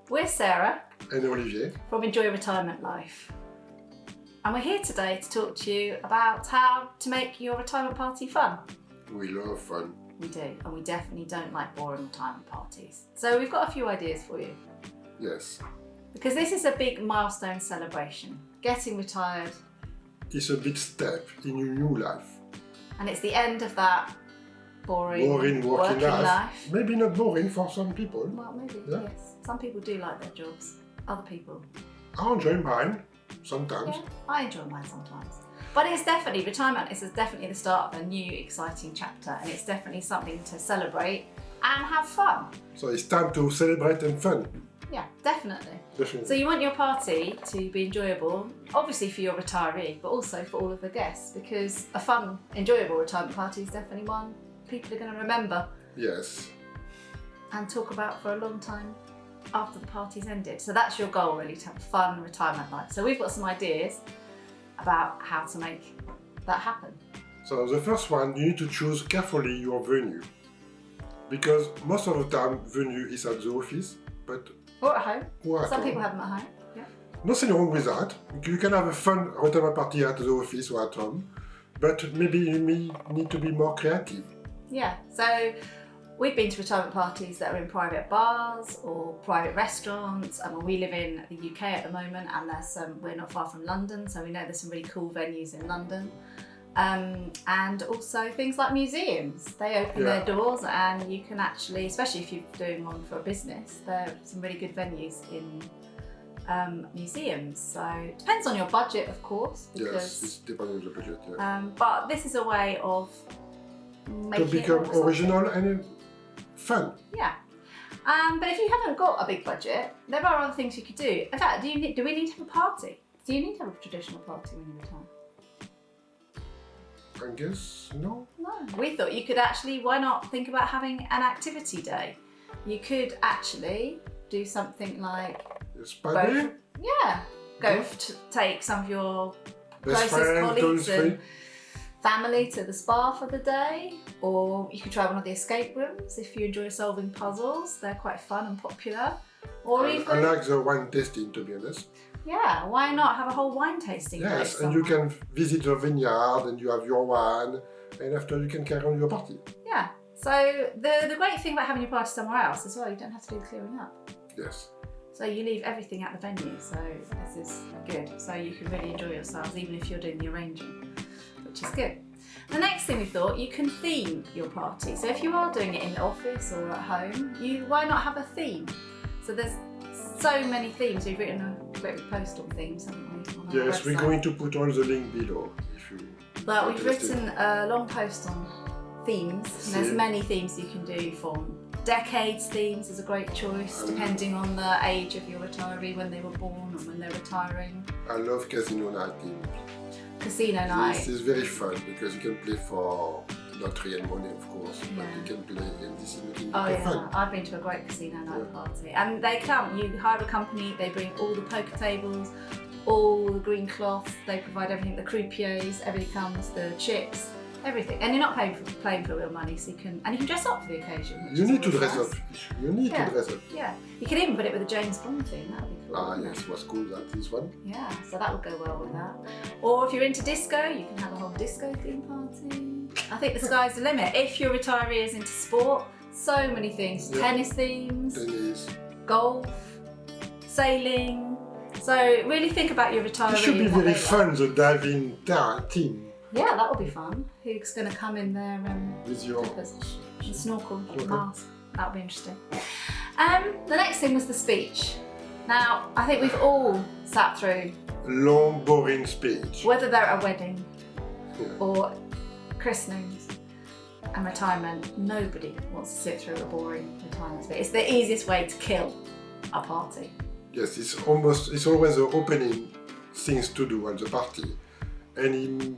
We're Sarah And Olivier. from Enjoy Retirement Life. And we're here today to talk to you about how to make your retirement party fun. We love fun. We do, and we definitely don't like boring retirement parties. So we've got a few ideas for you. Yes. Because this is a big milestone celebration. Getting retired, It's a big step in your new life. and it's the end of that boring Working working life. Maybe not boring for some people. Well, maybe, Yeah. yes. Some people do like their jobs. Other people, I enjoy mine sometimes. yeah, I enjoy mine sometimes. But it's definitely, retirement is definitely the start of a new exciting chapter, and it's definitely something to celebrate and have fun. So it's time to celebrate and fun. Yeah, definitely. Definitely. So you want your party to be enjoyable, obviously for your retiree, but also for all of the guests, because a fun, enjoyable retirement party is definitely one people are going to remember Yes. and talk about for a long time after the party's ended. So that's your goal, really, to have a fun retirement life. So we've got some ideas about how to make that happen. So the first one, you need to choose carefully your venue. Because most of the time, venue is at the office, but Or at home. or at Some home. people have them at home. Yeah. Nothing wrong with that. You can have a fun retirement party at the office or at home, but maybe you may need to be more creative. Yeah. So we've been to retirement parties that are in private bars or private restaurants. And we live in the UK at the moment, and we're not far from London, so we know there's some really cool venues in London. And also things like museums. They open their doors, and you can actually, especially if you're doing one for a business, there are some really good venues in museums. So it depends on your budget, of course, Yes, because it's depending on the budget. Yeah. but this is a way of To making become it more original and fun. Yeah. But if you haven't got a big budget, there are other things you could do. In fact, do we need to have a party? Do you need to have a traditional party when you retire? I guess no. No. We thought you could actually, why not think about having an activity day? You could actually do something like Spa day, take some of your best closest friend, colleagues those and three. family to the spa for the day, or you could try one of the escape rooms if you enjoy solving puzzles. They're quite fun and popular. Or even, I like the wine tasting, to be honest. yeah, why not have a whole wine tasting day Yes, and you somewhere? can visit the vineyard and you have your wine, and after you can carry on your party. Yeah. So the great thing about having your party somewhere else as well, you don't have to do the clearing up. Yes. So you leave everything at the venue. So this is good. So you can really enjoy yourselves even if you're doing the arranging, which is good. The next thing we thought, you can theme your party. So if you are doing it in the office or at home, why not have a theme? So there's so many themes. We've written a great post on themes, haven't we? On our Yes, we're website. going to put all the link below if you. But we've interested. written a long post on themes, and there's many themes you can do. From decades themes is a great choice, depending on the age of your retiree, when they were born or when they're retiring. I love casino night team. Casino night. This is very fun because you can play for not real money, of course, but Yeah. you can play, and this is making Oh it yeah, fun. I've been to a great casino night party, and they come. You hire a company, they bring all the poker tables, all the green cloth, they provide everything, the croupiers, everything comes, the chips, everything, and you're not playing for real money, so you can dress up for the occasion. which You is need to always dress nice. up. You need Yeah. to dress up. Yeah, you could even put it with a James Bond theme. That would be cool. Ah, wouldn't yes, it? it was cool that this one. Yeah, so that would go well with that. Or if you're into disco, you can have a whole disco theme party. I think the sky's the limit. If your retiree is into sport, so many things. Yeah. Tennis themes, Tennis. golf, sailing. So really think about your retiree. It should be and what very they fun, like. the diving team Yeah, that would be fun. Who's going to come in there with your. and snorkel, Okay. mask? That would be interesting. The next thing was the speech. Now, I think we've all sat through, Long, boring speech. whether they're at a wedding Yeah. or christenings and retirement, nobody wants to sit through a boring retirement speech. It's the easiest way to kill a party. Yes, it's always the opening things to do at the party. And he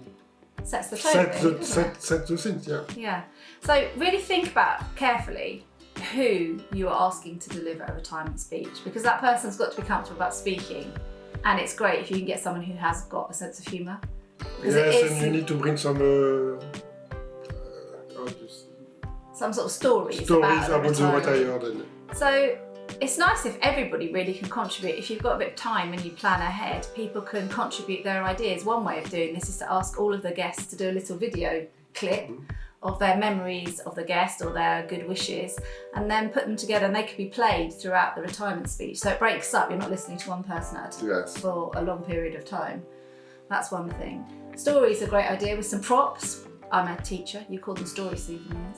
Sets the tone. really, doesn't it? set the things, yeah. Yeah. So really think about carefully who you are asking to deliver a retirement speech, because that person's got to be comfortable about speaking, and it's great if you can get someone who has got a sense of humour. Because Yes, and you need to bring some some sort of stories stories about about the retiree. retired. And So it's nice if everybody really can contribute. If you've got a bit of time and you plan ahead, people can contribute their ideas. One way of doing this is to ask all of the guests to do a little video clip of their memories of the guest or their good wishes, and then put them together, and they can be played throughout the retirement speech. So it breaks up, you're not listening to one person at a time for a long period of time. That's one thing. Stories are a great idea with some props. I'm a teacher, you call them story souvenirs.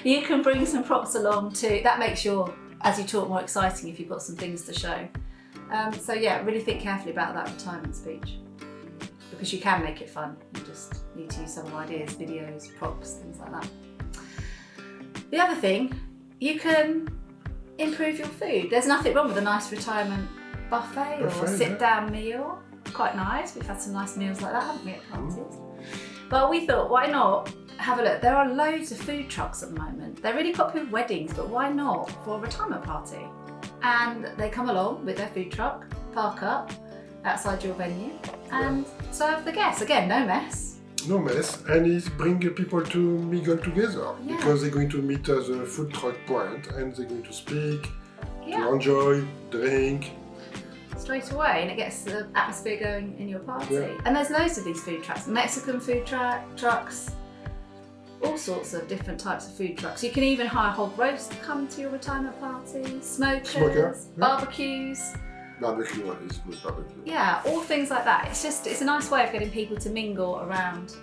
You can bring some props along too. That makes your, as you talk, more exciting if you've got some things to show. So yeah, really think carefully about that retirement speech, because you can make it fun. You just need to use some ideas, videos, props, things like that. The other thing, you can improve your food. There's nothing wrong with a nice retirement buffet or sit-down meal. Quite nice. We've had some nice meals like that, haven't we, at parties? But we thought, why not have a look? There are loads of food trucks at the moment. They're really popular with weddings, but why not for a retirement party? And they come along with their food truck, park up outside your venue, and serve the guests. Again, no mess. No mess, and it's bring people to mingle together because they're going to meet at the food truck point and they're going to speak, to enjoy, drink. Straight away, and it gets the atmosphere going in your party. And there's loads of these food trucks, Mexican food trucks, all sorts of different types of food trucks. You can even hire hog roast to come to your retirement party, smokers, barbecues. Barbecue is good, barbecue. Yeah, all things like that. It's a nice way of getting people to mingle around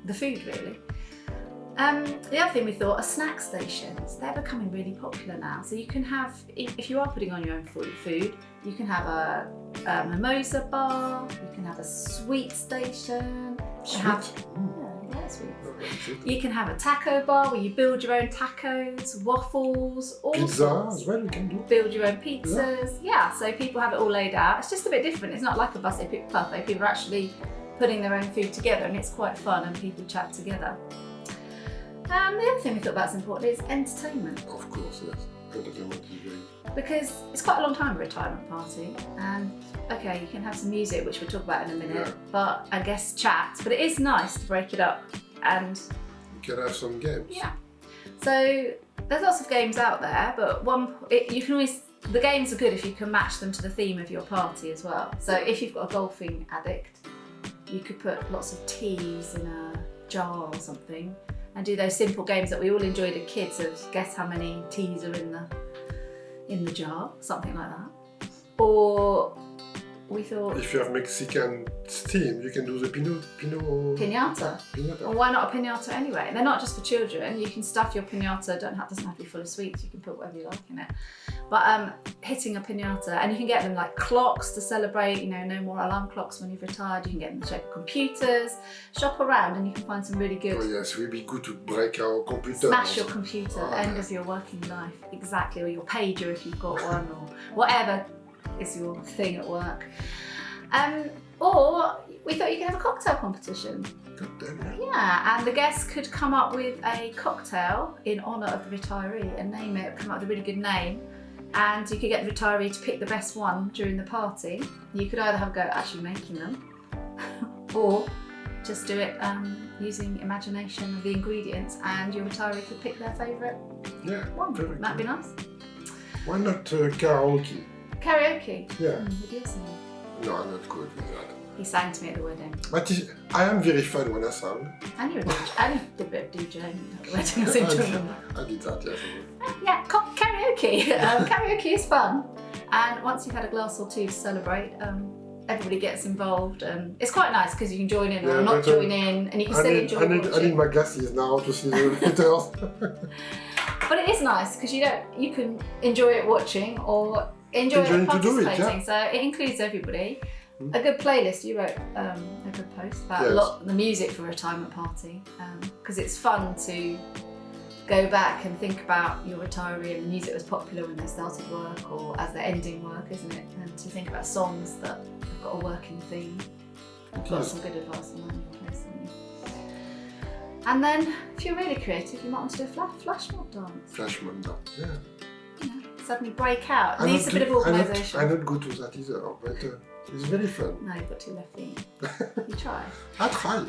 the food, really. The other thing we thought are snack stations. They're becoming really popular now. So you can have, if you are putting on your own food, you can have a mimosa bar, you can have a sweet station. Sweet? Sweet. You can have a taco bar where you build your own tacos, waffles, all pizza sorts. As well, you can do. Build your own pizzas. Yeah, so people have it all laid out. It's just a bit different. It's not like a buffet. People are actually putting their own food together, and it's quite fun, and people chat together. The other thing we thought about is important is entertainment. Of course, yes. Entertainment is very... Because it's quite a long time for a retirement party, and okay, you can have some music, which we'll talk about in a minute, but I guess chat. But it is nice to break it up, and you can have some games. Yeah. So there's lots of games out there, but you can always. The games are good if you can match them to the theme of your party as well. So if you've got a golfing addict, you could put lots of teas in a jar or something, and do those simple games that we all enjoyed as kids of guess how many teas are in the jar, something like that. Or we thought, if you have Mexican steam, you can do the piñata. Well, why not a piñata anyway? They're not just for children. You can stuff your piñata. Doesn't have to be full of sweets. You can put whatever you like in it. But hitting a piñata, and you can get them like clocks to celebrate. No more alarm clocks when you've retired. You can get them to check computers, shop around, and you can find some really good. Oh yes, it would be good to break our computer. Smash your computer, end of your working life, exactly, or your pager if you've got one, or whatever is your thing at work. Or we thought you could have a cocktail competition. Yeah, and the guests could come up with a cocktail in honour of the retiree and name it, come up with a really good name, and you could get the retiree to pick the best one during the party. You could either have a go at actually making them, or just do it using imagination of the ingredients, and your retiree could pick their favourite one. That'd be nice. Why not karaoke? Karaoke? Yeah. Would you sing? No, I'm not good with that. He sang to me at the wedding. But I am very fun when I sing. And you did a bit of DJing at the wedding, I seem to remember. I did that, yes. Yeah, karaoke. Karaoke is fun. And once you've had a glass or two to celebrate, everybody gets involved. And it's quite nice because you can join in or not join in, and you can still enjoy watching. I need my glasses now to see the letters. But it is nice because you can enjoy it watching or enjoy it participating. So it includes everybody. A good playlist. You wrote a good post about the music for a retirement party, because it's fun to go back and think about your retiree and the music that was popular when they started work or as they're ending work, isn't it? And to think about songs that have got a working theme. I've got some good advice on that in your place, haven't you? And then, if you're really creative, you might want to do a flash mob dance. Flash mob dance, yeah. Suddenly break out. Needs a bit of organisation. I'm not good to that either, but it's very fun. No, you've got two left feet. You try. I try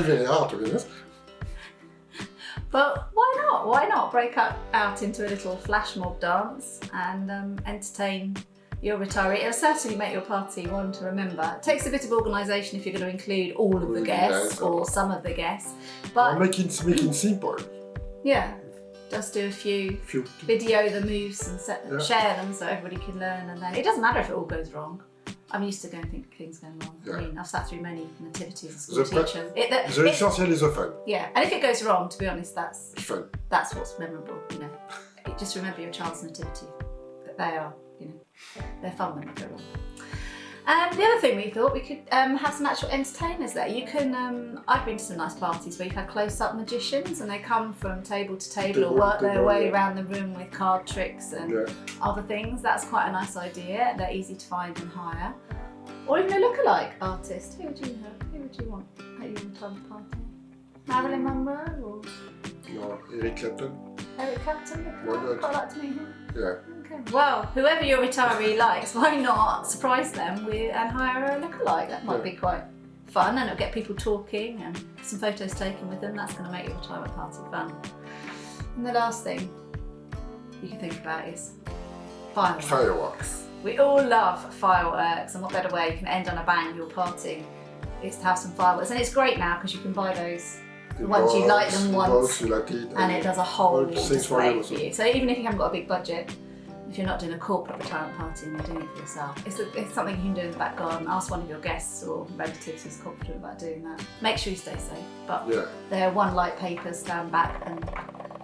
very hard, to be honest. But why not? Why not break out into a little flash mob dance and entertain your retiree? It'll certainly make your party one to remember. It takes a bit of organisation if you're going to include all of the guests or some of the guests. But making simple. Yeah, just do a few video the moves and share them so everybody can learn, and then it doesn't matter if it all goes wrong. I'm used to things going wrong. Yeah. I mean, I've sat through many nativities as school teachers. The essential is the fun. Yeah, and if it goes wrong, to be honest, that's fun. That's what's memorable. You know, just remember your child's nativity. That they are, you know, they're fun when they go wrong. The other thing we thought we could have some actual entertainers there. You can. I've been to some nice parties where you've had close-up magicians, and they come from table to table or work their way around the room with card tricks and other things. That's quite a nice idea. They're easy to find and hire. Or even a lookalike artist. Who would you have? Who would you want at your retirement party? Marilyn Monroe or? No, Eric Clapton. Eric Clapton. I'd quite like to meet him. Yeah. Okay. Well, whoever your retiree likes, why not surprise them and hire a lookalike? That might be quite fun, and it'll get people talking and some photos taken with them. That's going to make your retirement party fun. And the last thing you can think about is fireworks. We all love fireworks, and what better way you can end on a bang your party is to have some fireworks. And it's great now because you can buy those once you light them once, and it does a whole display for you. So even if you haven't got a big budget, if you're not doing a corporate retirement party and you're doing it for yourself, it's something you can do in the back garden. Ask one of your guests or relatives who's confident about doing that. Make sure you stay safe, but they're one light paper, stand back, and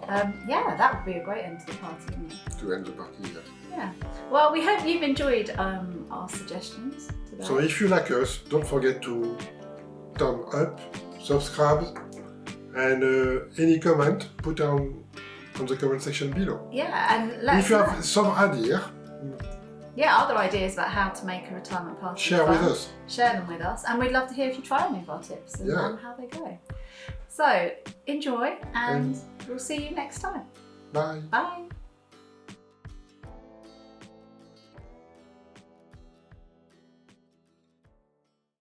that would be a great end to the party, wouldn't it? To end the party, yeah. Well, we hope you've enjoyed our suggestions today. So if you like us, don't forget to thumb up, subscribe, and any comment, put on the comment section below. Yeah, and if you have some idea, other ideas about how to make a retirement party share fun, with us. Share them with us, and we'd love to hear if you try any of our tips and how they go. So enjoy, and we'll see you next time. Bye. Bye.